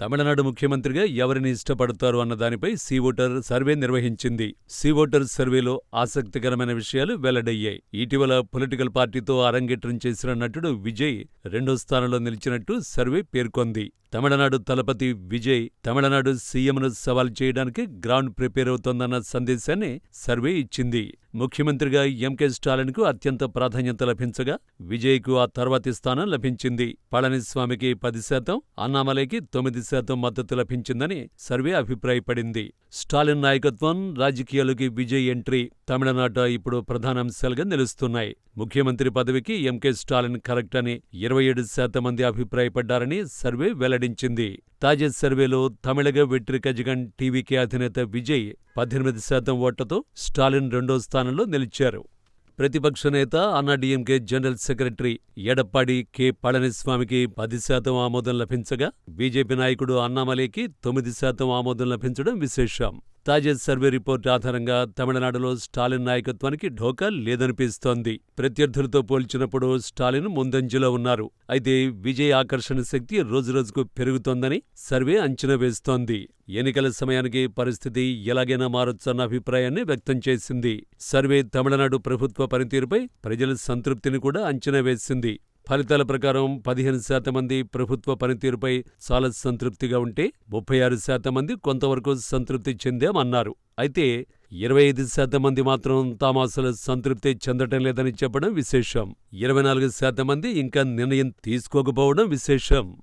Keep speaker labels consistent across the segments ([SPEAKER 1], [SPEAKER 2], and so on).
[SPEAKER 1] తమిళనాడు ముఖ్యమంత్రిగా ఎవరిని ఇష్టపడతారు అన్న దానిపై సీ-ఓటర్ సర్వే నిర్వహించింది. సీ-ఓటర్ సర్వేలో ఆసక్తికరమైన విషయాలు వెల్లడయ్యాయి. ఇటీవల పొలిటికల్ పార్టీతో అరంగేట్రం చేసిన నటుడు విజయ్ రెండో స్థానంలో నిలిచినట్టు సర్వే పేర్కొంది. తమిళనాడు తలపతి విజయ్ తమిళనాడు సీఎంను సవాల్ చేయడానికి గ్రౌండ్ ప్రిపేర్ అవుతోందన్న సందేశాన్ని సర్వే ఇచ్చింది. ముఖ్యమంత్రిగా ఎంకే స్టాలిన్కు అత్యంత ప్రాధాన్యత లభించగా విజయ్కు ఆ తర్వాతి స్థానం లభించింది. పళనిస్వామికి 10%, అన్నామలైకి 9% మద్దతు లభించిందని సర్వే అభిప్రాయపడింది. స్టాలిన్ నాయకత్వం, రాజకీయాలకి విజయ్ ఎంట్రీ తమిళనాట ఇప్పుడు ప్రధానాంశాలుగా నిలుస్తున్నాయి. ముఖ్యమంత్రి పదవికి ఎంకే స్టాలిన్ కరెక్ట్ అని 27% మంది అభిప్రాయపడ్డారని సర్వే వెల్లడించింది. తాజా సర్వేలో తమిళగ వెట్రి కజగన్ టీవీకే అధినేత విజయ్ 18% ఓట్లతో స్టాలిన్ రెండో స్థానంలో నిలిచారు. ప్రతిపక్ష నేత AIADMK general secretary Edappadi K. పళనిస్వామికి 10% ఆమోదం లభించగా బీజేపీ నాయకుడు అన్నామలైకి 9% ఆమోదం లభించడం విశేషం. తాజా సర్వే రిపోర్టు ఆధారంగా తమిళనాడులో స్టాలిన్ నాయకత్వానికి ఢోకా లేదనిపిస్తోంది. ప్రత్యర్థులతో పోల్చినప్పుడు స్టాలిన్ ముందంజలో ఉన్నారు. అయితే విజయ్ ఆకర్షణ శక్తి రోజురోజుకు పెరుగుతోందని సర్వే అంచనా వేస్తోంది. ఎన్నికల సమయానికి పరిస్థితి ఎలాగైనా మారొచ్చన్న అభిప్రాయాన్ని వ్యక్తం చేసింది. సర్వే తమిళనాడు ప్రభుత్వ పనితీరుపై ప్రజల సంతృప్తిని కూడా అంచనా వేసింది. ఫలితాల ప్రకారం 15% మంది ప్రభుత్వ పనితీరుపై చాలా సంతృప్తిగా ఉంటే 36% మంది కొంతవరకు సంతృప్తి చెందామన్నారు. అయితే 25% మంది మాత్రం తాము అసలు సంతృప్తి చెందటం లేదని చెప్పడం విశేషం. 24% మంది ఇంకా నిర్ణయం తీసుకోకపోవడం విశేషం.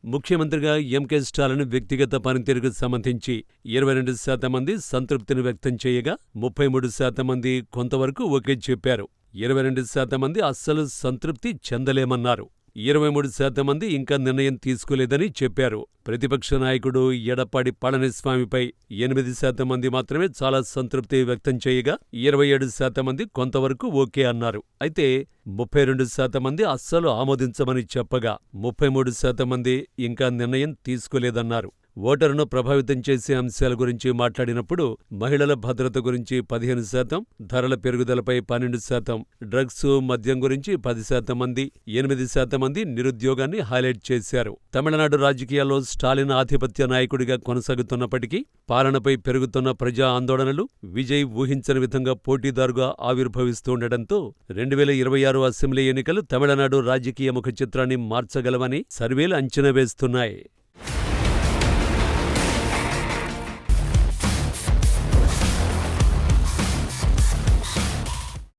[SPEAKER 1] ముఖ్యమంత్రిగా ఎంకే స్టాలిన్ వ్యక్తిగత పనితీరుకు సంబంధించి 22% మంది సంతృప్తిని వ్యక్తం చేయగా 33% మంది కొంతవరకు ఓకే చెప్పారు. 22% మంది అస్సలు సంతృప్తి చెందలేమన్నారు. 23% మంది ఇంకా నిర్ణయం తీసుకోలేదని చెప్పారు. ప్రతిపక్ష నాయకుడు ఎడప్పాడి పళనిస్వామిపై 8% మంది మాత్రమే చాలా సంతృప్తి వ్యక్తం చేయగా 27% మంది కొంతవరకు ఓకే అన్నారు. అయితే 32% మంది అస్సలు ఆమోదించమని చెప్పగా 33% మంది ఇంకా నిర్ణయం తీసుకోలేదన్నారు. ఓటరును ప్రభావితం చేసే అంశాల గురించి మాట్లాడినప్పుడు మహిళల భద్రత గురించి 15%, ధరల పెరుగుదలపై 12%, డ్రగ్స్, మద్యం గురించి 10% మంది, 8% మంది నిరుద్యోగాన్ని హైలైట్ చేశారు. తమిళనాడు రాజకీయాల్లో స్టాలిన్ ఆధిపత్య నాయకుడిగా కొనసాగుతున్నప్పటికీ పాలనపై పెరుగుతున్న ప్రజా ఆందోళనలు విజయ్ ఊహించని విధంగా పోటీదారుగా ఆవిర్భవిస్తుండటంతో 2026 అసెంబ్లీ ఎన్నికలు తమిళనాడు రాజకీయ ముఖ చిత్రాన్ని మార్చగలవని సర్వేలు అంచనా వేస్తున్నాయి.